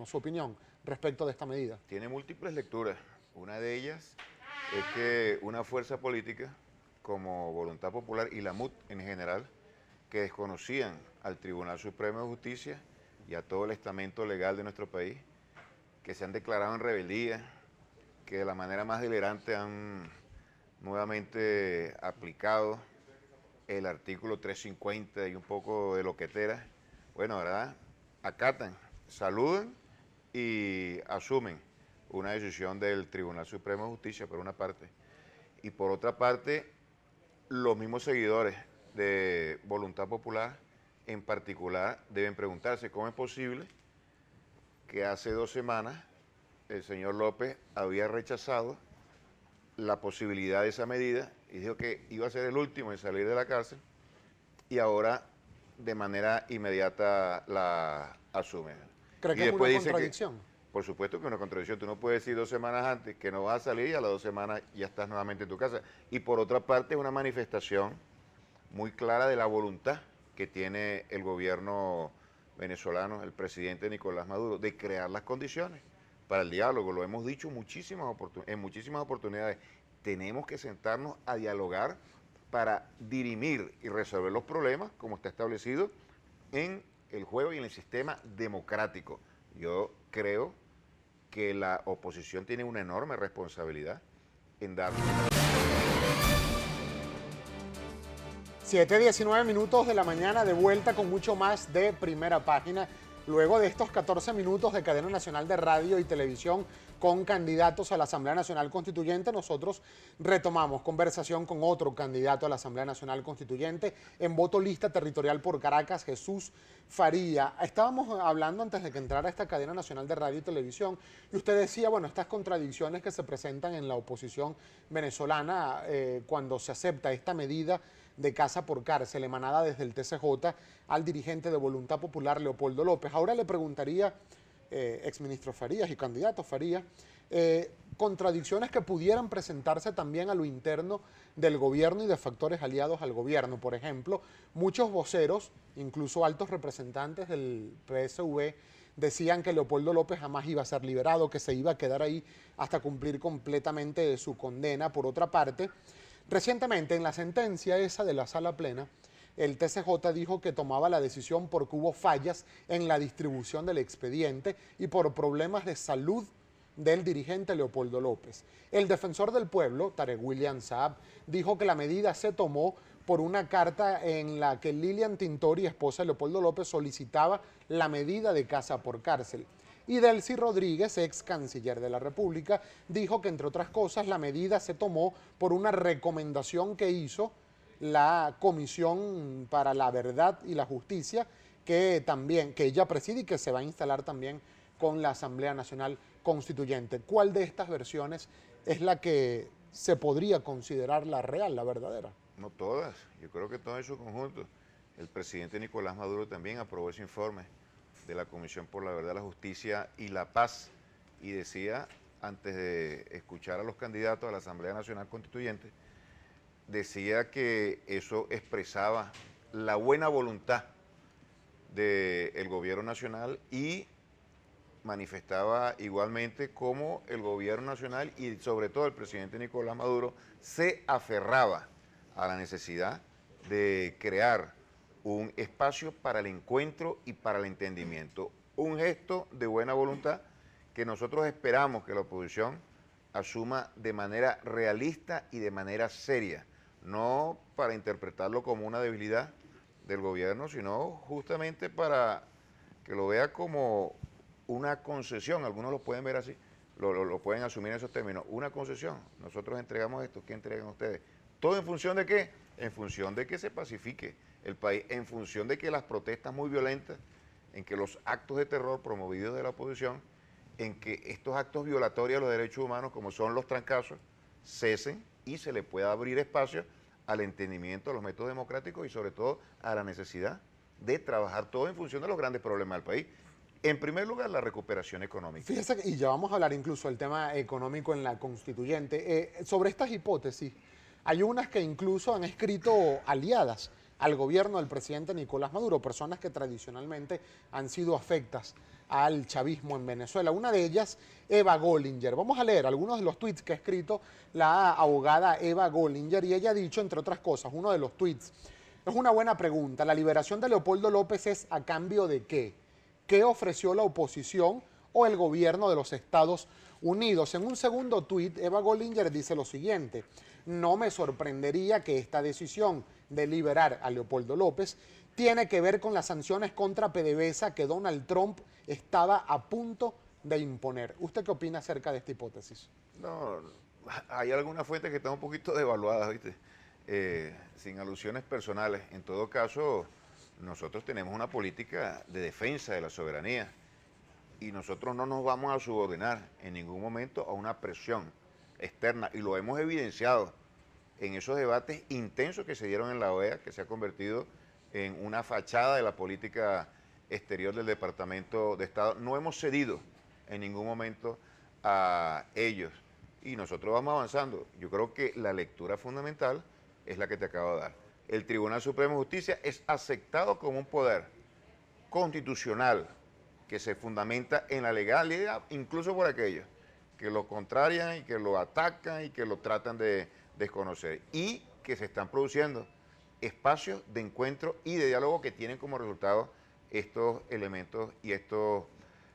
gobierno, su opinión respecto de esta medida. Tiene múltiples lecturas. Una de ellas es que una fuerza política como Voluntad Popular y la MUT en general, que desconocían al Tribunal Supremo de Justicia y a todo el estamento legal de nuestro país, que se han declarado en rebeldía, que de la manera más delirante han nuevamente aplicado el artículo 350 y un poco de loquetera, bueno, ¿verdad? Acatan, saludan y asumen una decisión del Tribunal Supremo de Justicia, por una parte. Y por otra parte, los mismos seguidores de Voluntad Popular, en particular, deben preguntarse cómo es posible que hace 2 semanas el señor López había rechazado la posibilidad de esa medida y dijo que iba a ser el último en salir de la cárcel y ahora de manera inmediata la asume. ¿Cree que es una contradicción? Por supuesto que es una contradicción. Tú no puedes decir 2 semanas antes que no vas a salir y a las 2 semanas ya estás nuevamente en tu casa. Y por otra parte es una manifestación muy clara de la voluntad que tiene el gobierno venezolano, el presidente Nicolás Maduro, de crear las condiciones para el diálogo. Lo hemos dicho en muchísimas oportunidades. Tenemos que sentarnos a dialogar para dirimir y resolver los problemas como está establecido en el juego y en el sistema democrático. Yo creo que la oposición tiene una enorme responsabilidad en dar... 7:19 minutos de la mañana, de vuelta con mucho más de Primera Página. Luego de estos 14 minutos de cadena nacional de radio y televisión con candidatos a la Asamblea Nacional Constituyente, nosotros retomamos conversación con otro candidato a la Asamblea Nacional Constituyente en voto lista territorial por Caracas, Jesús Faría. Estábamos hablando antes de que entrara esta cadena nacional de radio y televisión y usted decía, bueno, estas contradicciones que se presentan en la oposición venezolana cuando se acepta esta medida de casa por cárcel emanada desde el TCJ al dirigente de Voluntad Popular, Leopoldo López. Ahora le preguntaría, exministro Farías y candidato Farías, contradicciones que pudieran presentarse también a lo interno del gobierno y de factores aliados al gobierno. Por ejemplo, muchos voceros, incluso altos representantes del PSV, decían que Leopoldo López jamás iba a ser liberado, que se iba a quedar ahí hasta cumplir completamente su condena. Por otra parte, recientemente, en la sentencia esa de la Sala Plena, el TCJ dijo que tomaba la decisión porque hubo fallas en la distribución del expediente y por problemas de salud del dirigente Leopoldo López. El defensor del pueblo, Tarek William Saab, dijo que la medida se tomó por una carta en la que Lilian Tintori, esposa de Leopoldo López, solicitaba la medida de casa por cárcel. Y Delcy Rodríguez, ex canciller de la República, dijo que, entre otras cosas, la medida se tomó por una recomendación que hizo la Comisión para la Verdad y la Justicia, que ella preside y que se va a instalar también con la Asamblea Nacional Constituyente. ¿Cuál de estas versiones es la que se podría considerar la real, la verdadera? No todas, yo creo que todo en su conjunto. El presidente Nicolás Maduro también aprobó ese informe de la Comisión por la Verdad, la Justicia y la Paz, y decía, antes de escuchar a los candidatos a la Asamblea Nacional Constituyente, decía que eso expresaba la buena voluntad del gobierno nacional y manifestaba igualmente cómo el gobierno nacional y sobre todo el presidente Nicolás Maduro se aferraba a la necesidad de crear un espacio para el encuentro y para el entendimiento. Un gesto de buena voluntad que nosotros esperamos que la oposición asuma de manera realista y de manera seria, no para interpretarlo como una debilidad del gobierno, sino justamente para que lo vea como una concesión. Algunos lo pueden ver así, lo pueden asumir en esos términos. Una concesión, nosotros entregamos esto, ¿qué entregan ustedes? ¿Todo en función de qué? En función de que se pacifique el país, en función de que las protestas muy violentas, en que los actos de terror promovidos de la oposición, en que estos actos violatorios de los derechos humanos, como son los trancazos, cesen y se le pueda abrir espacio al entendimiento, a los métodos democráticos y sobre todo a la necesidad de trabajar todo en función de los grandes problemas del país. En primer lugar, la recuperación económica. Fíjese, y ya vamos a hablar incluso del tema económico en la constituyente. Sobre estas hipótesis, hay unas que incluso han escrito aliadas al gobierno del presidente Nicolás Maduro, personas que tradicionalmente han sido afectas al chavismo en Venezuela. Una de ellas, Eva Gollinger. Vamos a leer algunos de los tweets que ha escrito la abogada Eva Gollinger y ella ha dicho, entre otras cosas, uno de los tweets: es una buena pregunta. ¿La liberación de Leopoldo López es a cambio de qué? ¿Qué ofreció la oposición o el gobierno de los Estados Unidos? En un segundo tuit, Eva Gollinger dice lo siguiente: no me sorprendería que esta decisión de liberar a Leopoldo López tiene que ver con las sanciones contra PDVSA que Donald Trump estaba a punto de imponer. ¿Usted qué opina acerca de esta hipótesis? No, hay algunas fuentes que están un poquito devaluadas, ¿viste? Sin alusiones personales. En todo caso, nosotros tenemos una política de defensa de la soberanía y nosotros no nos vamos a subordinar en ningún momento a una presión externa, y lo hemos evidenciado en esos debates intensos que se dieron en la OEA, que se ha convertido en una fachada de la política exterior del Departamento de Estado. No hemos cedido en ningún momento a ellos y nosotros vamos avanzando. Yo creo que la lectura fundamental es la que te acabo de dar. El Tribunal Supremo de Justicia es aceptado como un poder constitucional que se fundamenta en la legalidad, incluso por aquellos que lo contrarian y que lo atacan y que lo tratan de desconocer, y que se están produciendo espacios de encuentro y de diálogo que tienen como resultado estos elementos y estos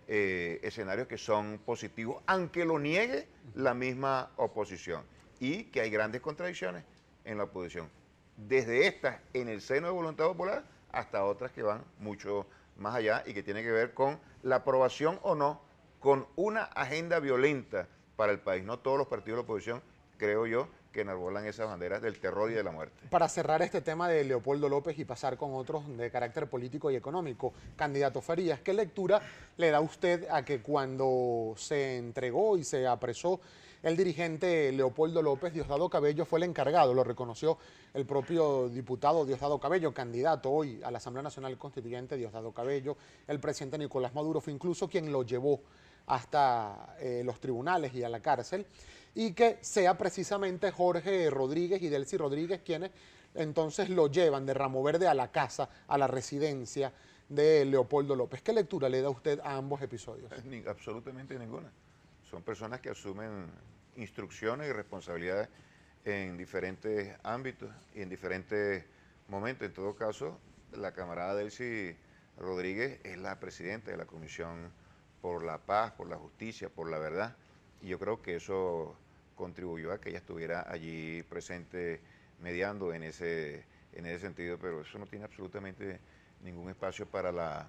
escenarios que son positivos, aunque lo niegue la misma oposición, y que hay grandes contradicciones en la oposición, desde estas en el seno de Voluntad Popular hasta otras que van mucho más allá y que tienen que ver con la aprobación o no con una agenda violenta para el país. No todos los partidos de la oposición, creo yo, que enarbolan esas banderas del terror y de la muerte. Para cerrar este tema de Leopoldo López y pasar con otros de carácter político y económico, candidato Farías, ¿qué lectura le da usted a que cuando se entregó y se apresó el dirigente Leopoldo López, Diosdado Cabello fue el encargado? Lo reconoció el propio diputado Diosdado Cabello, candidato hoy a la Asamblea Nacional Constituyente, Diosdado Cabello. El presidente Nicolás Maduro fue incluso quien lo llevó hasta los tribunales y a la cárcel, y que sea precisamente Jorge Rodríguez y Delcy Rodríguez quienes entonces lo llevan de Ramo Verde a la casa, a la residencia de Leopoldo López. ¿Qué lectura le da usted a ambos episodios? Absolutamente ninguna. Son personas que asumen instrucciones y responsabilidades en diferentes ámbitos y en diferentes momentos. En todo caso, la camarada Delcy Rodríguez es la presidenta de la Comisión por la Paz, por la Justicia, por la Verdad, y yo creo que eso contribuyó a que ella estuviera allí presente mediando en ese sentido, pero eso no tiene absolutamente ningún espacio para la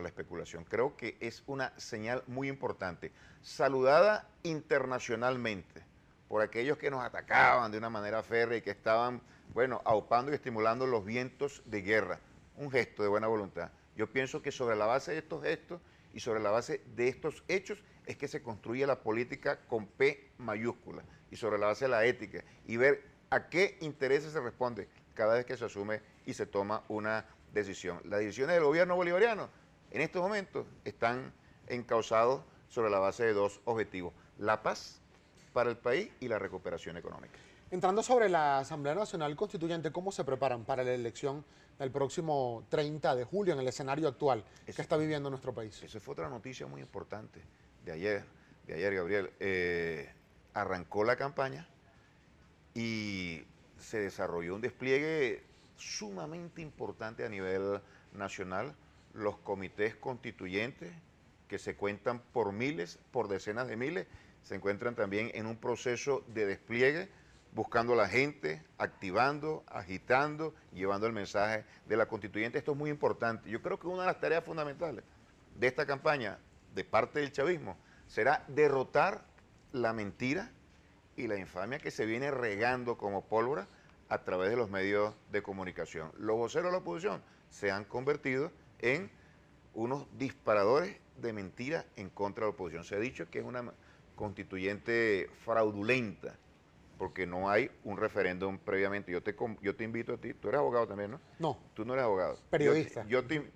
especulación. Creo que es una señal muy importante, saludada internacionalmente por aquellos que nos atacaban de una manera férrea y que estaban, bueno, aupando y estimulando los vientos de guerra. Un gesto de buena voluntad. Yo pienso que sobre la base de estos gestos y sobre la base de estos hechos es que se construye la política con P mayúscula, y sobre la base de la ética, y ver a qué intereses se responde cada vez que se asume y se toma una decisión. Las decisiones del gobierno bolivariano en estos momentos están encauzados sobre la base de dos objetivos: la paz para el país y la recuperación económica. Entrando sobre la Asamblea Nacional Constituyente, ¿cómo se preparan para la elección del próximo 30 de julio en el escenario actual que está viviendo nuestro país? Esa fue otra noticia muy importante de ayer, Gabriel. Arrancó la campaña y se desarrolló un despliegue sumamente importante a nivel nacional. Los comités constituyentes, que se cuentan por miles, por decenas de miles, se encuentran también en un proceso de despliegue, buscando a la gente, activando, agitando, llevando el mensaje de la constituyente. Esto es muy importante. Yo creo que una de las tareas fundamentales de esta campaña, de parte del chavismo, será derrotar la mentira y la infamia que se viene regando como pólvora a través de los medios de comunicación. Los voceros de la oposición se han convertido en unos disparadores de mentiras en contra de la oposición. Se ha dicho que es una constituyente fraudulenta, porque no hay un referéndum previamente. Yo te invito a ti, tú eres abogado también, ¿no? No. Tú no eres abogado. Periodista.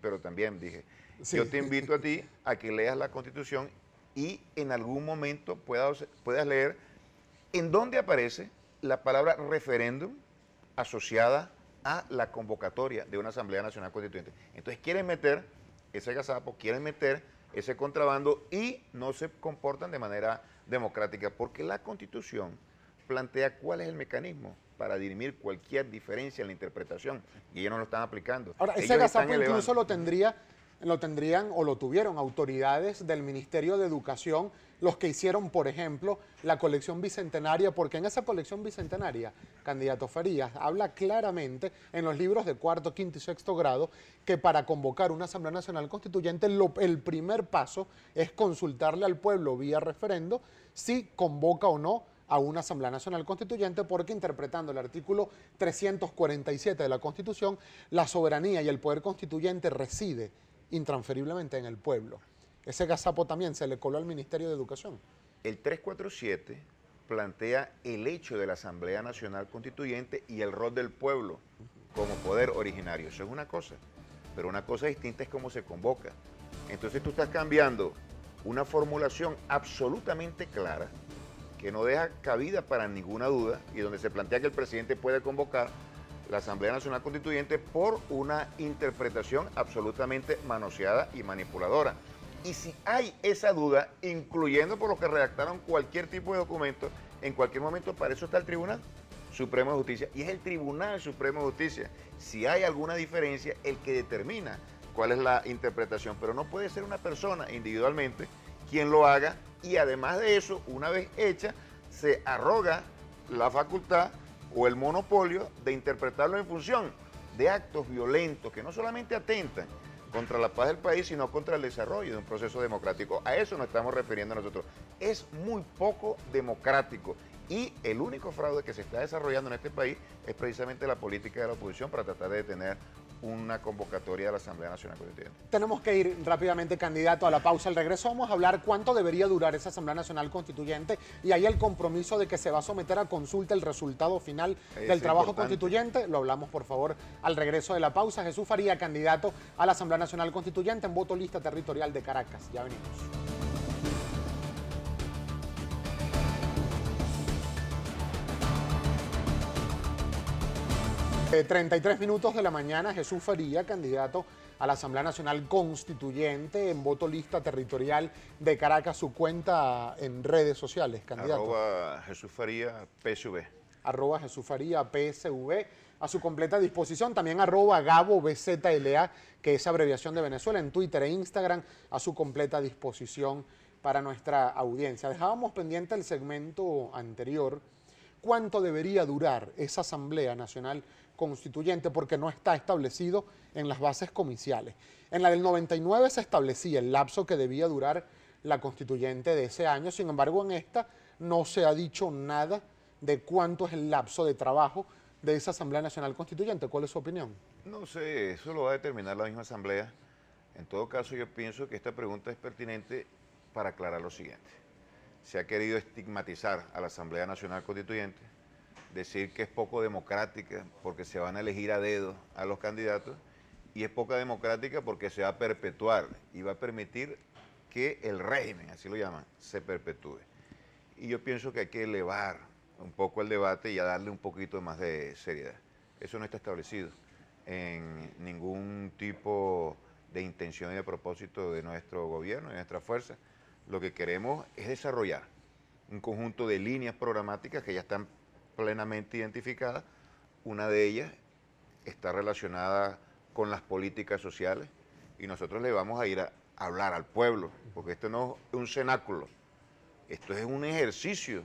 Pero también dije, sí. Yo te invito a ti a que leas la Constitución y en algún momento puedas leer en dónde aparece la palabra referéndum asociada a la convocatoria de una Asamblea Nacional Constituyente. Entonces quieren meter ese gazapo, quieren meter ese contrabando y no se comportan de manera democrática, porque la Constitución plantea cuál es el mecanismo para dirimir cualquier diferencia en la interpretación, y ellos no lo están aplicando. Ahora, ese Ellos están gazapo incluso elevando. lo tendrían o lo tuvieron autoridades del Ministerio de Educación, los que hicieron, por ejemplo, la colección bicentenaria, porque en esa colección bicentenaria, candidato Farías, habla claramente en los libros de cuarto, quinto y sexto grado que para convocar una Asamblea Nacional Constituyente el primer paso es consultarle al pueblo vía referendo si convoca o no a una Asamblea Nacional Constituyente, porque interpretando el artículo 347 de la Constitución, la soberanía y el poder constituyente reside intransferiblemente en el pueblo. Ese gazapo también se le coló al Ministerio de Educación. El 347 plantea el hecho de la Asamblea Nacional Constituyente y el rol del pueblo como poder originario. Eso es una cosa, pero una cosa distinta es cómo se convoca. Entonces tú estás cambiando una formulación absolutamente clara, que no deja cabida para ninguna duda, y donde se plantea que el presidente puede convocar la Asamblea Nacional Constituyente por una interpretación absolutamente manoseada y manipuladora. Y si hay esa duda, incluyendo por los que redactaron cualquier tipo de documento, en cualquier momento para eso está el Tribunal Supremo de Justicia, y es el Tribunal Supremo de Justicia, si hay alguna diferencia, el que determina cuál es la interpretación, pero no puede ser una persona individualmente quien lo haga, y además de eso, una vez hecha, se arroga la facultad o el monopolio de interpretarlo en función de actos violentos que no solamente atentan contra la paz del país, sino contra el desarrollo de un proceso democrático. A eso nos estamos refiriendo nosotros. Es muy poco democrático, y el único fraude que se está desarrollando en este país es precisamente la política de la oposición para tratar de detener una convocatoria de la Asamblea Nacional Constituyente. Tenemos que ir rápidamente, candidato, a la pausa. Al regreso vamos a hablar cuánto debería durar esa Asamblea Nacional Constituyente, y ahí el compromiso de que se va a someter a consulta el resultado final del trabajo constituyente. Lo hablamos, por favor, al regreso de la pausa. Jesús Faría, candidato a la Asamblea Nacional Constituyente en voto lista territorial de Caracas. Ya venimos. 33 minutos de la mañana, Jesús Faría, candidato a la Asamblea Nacional Constituyente en voto lista territorial de Caracas. Su cuenta en redes sociales, candidato. @Jesús Faría PSV. @Jesús Faría PSV. A su completa disposición. También @GaboBZLA, que es abreviación de Venezuela, en Twitter e Instagram, a su completa disposición para nuestra audiencia. Dejábamos pendiente el segmento anterior. ¿Cuánto debería durar esa Asamblea Nacional Constituyente? Porque no está establecido en las bases comiciales. En la del 99 se establecía el lapso que debía durar la constituyente de ese año. Sin embargo, en esta no se ha dicho nada de cuánto es el lapso de trabajo de esa Asamblea Nacional Constituyente. ¿Cuál es su opinión? No sé, eso lo va a determinar la misma Asamblea. En todo caso, yo pienso que esta pregunta es pertinente para aclarar lo siguiente. Se ha querido estigmatizar a la Asamblea Nacional Constituyente, decir que es poco democrática porque se van a elegir a dedo a los candidatos, y es poca democrática porque se va a perpetuar y va a permitir que el régimen, así lo llaman, se perpetúe. Y yo pienso que hay que elevar un poco el debate y a darle un poquito más de seriedad. Eso no está establecido en ningún tipo de intención y de propósito de nuestro gobierno y de nuestra fuerza. Lo que queremos es desarrollar un conjunto de líneas programáticas que ya están plenamente identificadas. Una de ellas está relacionada con las políticas sociales, y nosotros le vamos a ir a hablar al pueblo, porque esto no es un cenáculo, esto es un ejercicio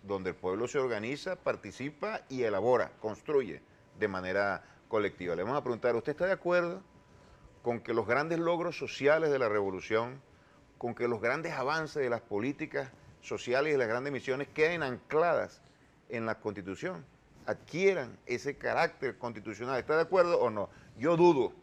donde el pueblo se organiza, participa y elabora, construye de manera colectiva. Le vamos a preguntar, ¿usted está de acuerdo con que los grandes logros sociales de la revolución, con que los grandes avances de las políticas sociales y de las grandes misiones queden ancladas en la Constitución, adquieran ese carácter constitucional? ¿Está de acuerdo o no? Yo dudo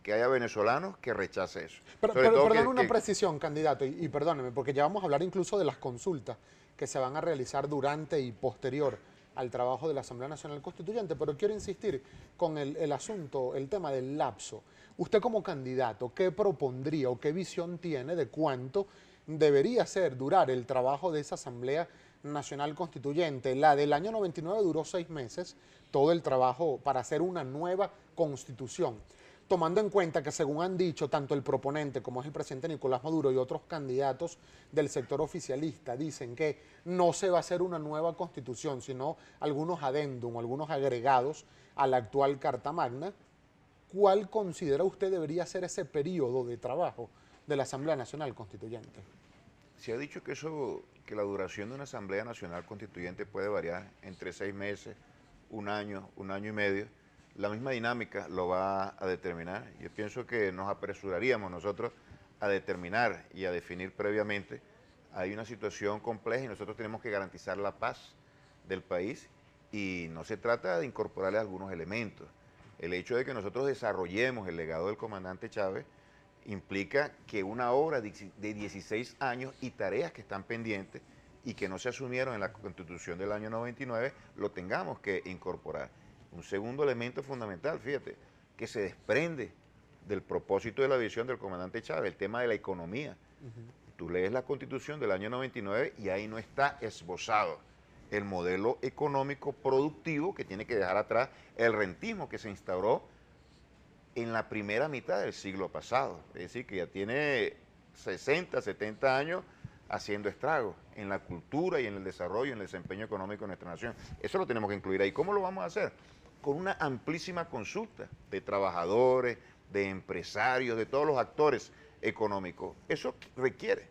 que haya venezolanos que rechacen eso. Pero perdón, una precisión, candidato, y perdóneme, porque ya vamos a hablar incluso de las consultas que se van a realizar durante y posterior al trabajo de la Asamblea Nacional Constituyente, pero quiero insistir con el asunto, el tema del lapso. Usted como candidato, ¿qué propondría o qué visión tiene de cuánto debería durar el trabajo de esa Asamblea Nacional Constituyente. La del año 99 duró 6 meses, todo el trabajo para hacer una nueva constitución. Tomando en cuenta que, según han dicho tanto el proponente como es el presidente Nicolás Maduro y otros candidatos del sector oficialista, dicen que no se va a hacer una nueva constitución, sino algunos adendum, algunos agregados a la actual Carta Magna. ¿Cuál considera usted debería ser ese periodo de trabajo de la Asamblea Nacional Constituyente? Se ha dicho que la duración de una Asamblea Nacional Constituyente puede variar entre 6 meses, un año y medio. La misma dinámica lo va a determinar. Yo pienso que nos apresuraríamos nosotros a determinar y a definir previamente. Hay una situación compleja y nosotros tenemos que garantizar la paz del país y no se trata de incorporarle algunos elementos. El hecho de que nosotros desarrollemos el legado del comandante Chávez implica que una obra de 16 años y tareas que están pendientes y que no se asumieron en la Constitución del año 99, lo tengamos que incorporar. Un segundo elemento fundamental, fíjate, que se desprende del propósito de la visión del comandante Chávez, el tema de la economía. Tú lees la Constitución del año 99 y ahí no está esbozado el modelo económico productivo que tiene que dejar atrás el rentismo que se instauró en la primera mitad del siglo pasado. Es decir, que ya tiene 60, 70 años haciendo estragos en la cultura y en el desarrollo, en el desempeño económico de nuestra nación. Eso lo tenemos que incluir ahí. ¿Cómo lo vamos a hacer? Con una amplísima consulta de trabajadores, de empresarios, de todos los actores económicos. Eso requiere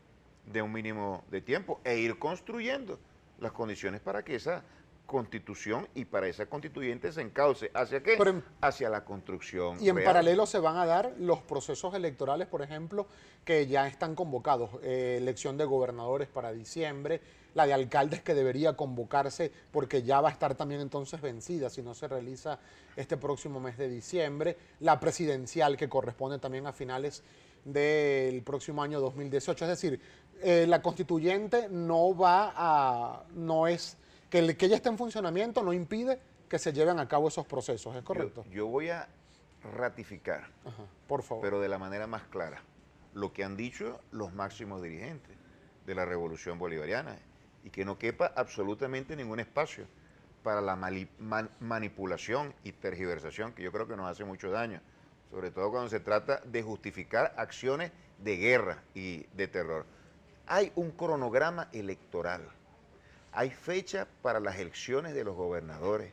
de un mínimo de tiempo e ir construyendo las condiciones para que esa constitución y para esa constituyente se encauce. ¿Hacia qué? Hacia la construcción Y en real. paralelo se van a dar los procesos electorales, por ejemplo, que ya están convocados. Elección de gobernadores para diciembre, la de alcaldes que debería convocarse porque ya va a estar también entonces vencida si no se realiza este próximo mes de diciembre, la presidencial que corresponde también a finales del próximo año 2018. Es decir, la constituyente no es que ella esté en funcionamiento no impide que se lleven a cabo esos procesos, ¿es correcto? Yo voy a ratificar, por favor, pero de la manera más clara, lo que han dicho los máximos dirigentes de la Revolución Bolivariana y que no quepa absolutamente ningún espacio para la manipulación y tergiversación que yo creo que nos hace mucho daño, sobre todo cuando se trata de justificar acciones de guerra y de terror. Hay un cronograma electoral. Hay fecha para las elecciones de los gobernadores.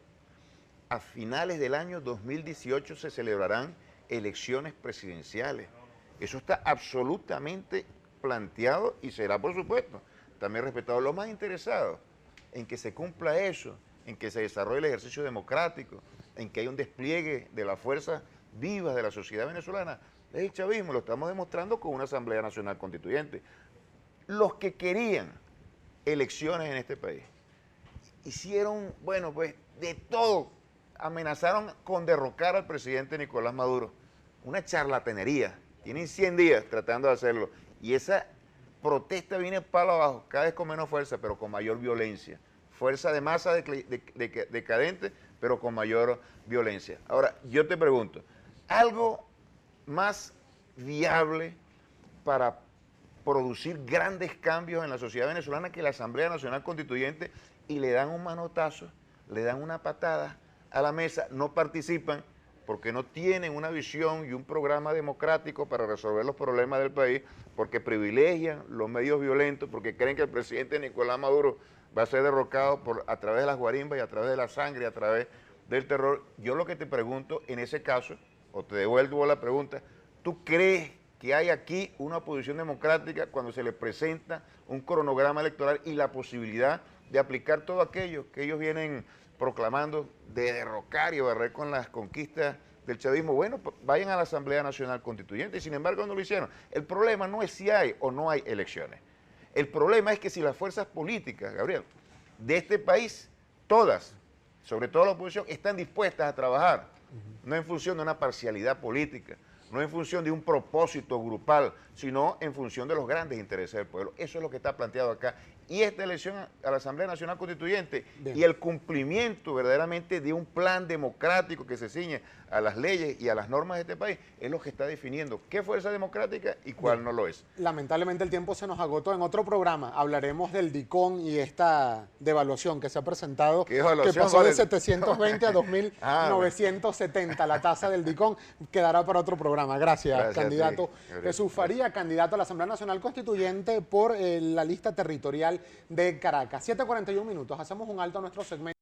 A finales del año 2018 se celebrarán elecciones presidenciales. Eso está absolutamente planteado y será, por supuesto, también respetado. Los más interesados en que se cumpla eso, en que se desarrolle el ejercicio democrático, en que haya un despliegue de las fuerzas vivas de la sociedad venezolana, es el chavismo. Lo estamos demostrando con una Asamblea Nacional Constituyente. Los que querían elecciones en este país hicieron, bueno, pues de todo, amenazaron con derrocar al presidente Nicolás Maduro, una charlatanería, tienen 100 días tratando de hacerlo, y esa protesta viene palo abajo, cada vez con menos fuerza, pero con mayor violencia, fuerza de masa decadente, pero con mayor violencia. Ahora, yo te pregunto, ¿algo más viable para producir grandes cambios en la sociedad venezolana que la Asamblea Nacional Constituyente? Y le dan un manotazo, le dan una patada a la mesa, no participan porque no tienen una visión y un programa democrático para resolver los problemas del país, porque privilegian los medios violentos, porque creen que el presidente Nicolás Maduro va a ser derrocado a través de las guarimbas y a través de la sangre y a través del terror. Yo lo que te pregunto en ese caso, o te devuelvo la pregunta, ¿tú crees que hay aquí una oposición democrática cuando se le presenta un cronograma electoral y la posibilidad de aplicar todo aquello que ellos vienen proclamando de derrocar y barrer con las conquistas del chavismo? Bueno, pues vayan a la Asamblea Nacional Constituyente y sin embargo no lo hicieron. El problema no es si hay o no hay elecciones. El problema es que si las fuerzas políticas, Gabriel, de este país, todas, sobre todo la oposición, están dispuestas a trabajar, no en función de una parcialidad política, no en función de un propósito grupal, sino en función de los grandes intereses del pueblo. Eso es lo que está planteado acá. y esta elección a la Asamblea Nacional Constituyente Bien. y el cumplimiento verdaderamente de un plan democrático que se ciñe a las leyes y a las normas de este país es lo que está definiendo qué fuerza democrática y cuál Bien. no lo es. Lamentablemente el tiempo se nos agotó. En otro programa hablaremos del DICON y esta devaluación que se ha presentado, ¿Qué que evaluación, pasó de Jorge? 720 a 2.970, la tasa del DICON. Quedará para otro programa. Gracias, candidato sí. Jesús Faría, candidato a la Asamblea Nacional Constituyente por la lista territorial de Caracas. 7:41 minutos. Hacemos un alto a nuestro segmento.